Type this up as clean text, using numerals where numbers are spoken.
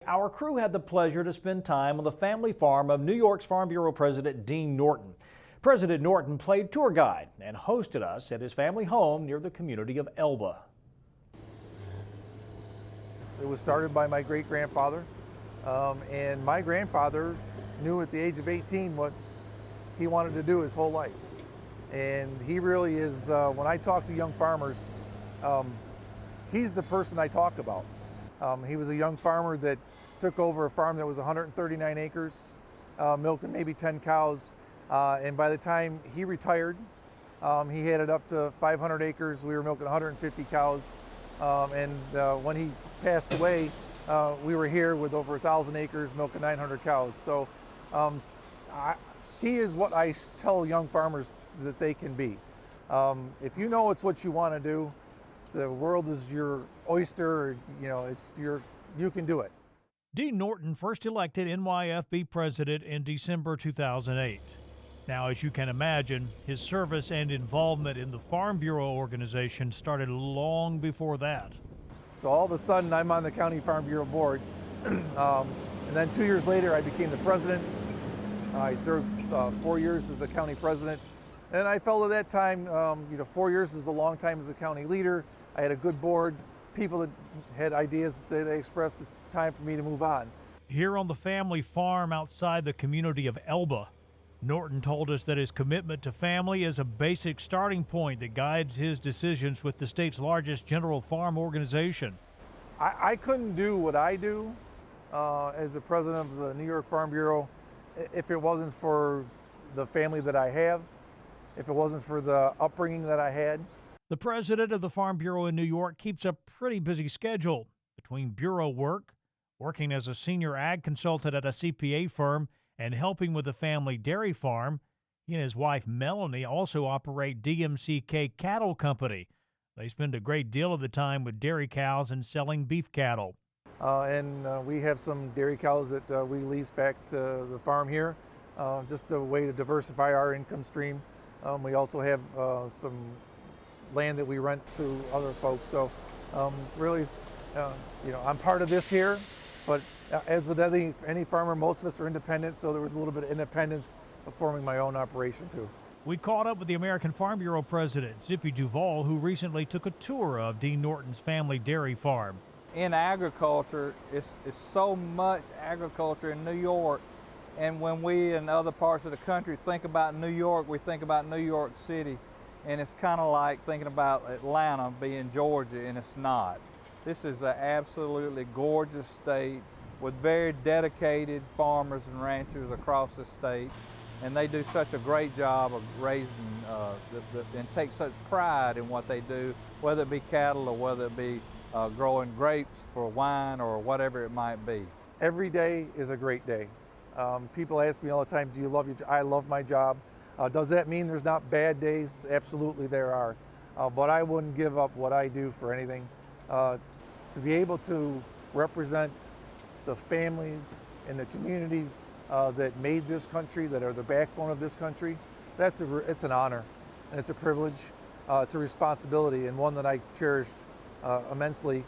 Our crew had the pleasure to spend time on the family farm of New York's Farm Bureau President Dean Norton. President Norton played tour guide and hosted us at his family home near the community of Elba. It was started by my great-grandfather, and my grandfather knew at the age of 18 what he wanted to do his whole life. And he really is, when I talk to young farmers, he's the person I talk about. He was a young farmer that took over a farm that was 139 acres, milking maybe 10 cows. And by the time he retired, he had it up to 500 acres. We were milking 150 cows. When he passed away, we were here with over 1,000 acres, milking 900 cows. So he is what I tell young farmers that they can be. If you know it's what you want to do, the world is your oyster, you can do it. Dean Norton first elected NYFB president in December 2008. Now, as you can imagine, his service and involvement in the Farm Bureau organization started long before that. So all of a sudden, I'm on the County Farm Bureau board. And then 2 years later, I became the president. I served 4 years as the county president. And I felt at that time, 4 years is a long time as a county leader. I had a good board, people that had ideas that they expressed it's time for me to move on. Here on the family farm outside the community of Elba, Norton told us that his commitment to family is a basic starting point that guides his decisions with the state's largest general farm organization. I couldn't do what I do as the president of the New York Farm Bureau if it wasn't for the family that I have, if it wasn't for the upbringing that I had. The president of the Farm Bureau in New York keeps a pretty busy schedule between bureau work, working as a senior ag consultant at a CPA firm, and helping with the family dairy farm. He and his wife Melanie also operate DMCK Cattle Company. They spend a great deal of the time with dairy cows and selling beef cattle. We have some dairy cows that we lease back to the farm here, just a way to diversify our income stream. We also have some land that we rent to other folks. So really, I'm part of this here, but as with any farmer, most of us are independent, so there was a little bit of independence of forming my own operation too. We caught up with the American Farm Bureau president, Zippy Duval, who recently took a tour of Dean Norton's family dairy farm. In agriculture, it's so much agriculture in New York, and when we in other parts of the country think about New York, we think about New York City, and it's kind of like thinking about Atlanta being Georgia, and it's not. This is an absolutely gorgeous state with very dedicated farmers and ranchers across the state, and they do such a great job of raising and take such pride in what they do, whether it be cattle or whether it be growing grapes for wine or whatever it might be. Every day is a great day. People ask me all the time, do you love your job? I love my job. Does that mean there's not bad days? Absolutely there are. But I wouldn't give up what I do for anything. To be able to represent the families and the communities that made this country, that are the backbone of this country, it's an honor and it's a privilege. It's a responsibility, and one that I cherish immensely.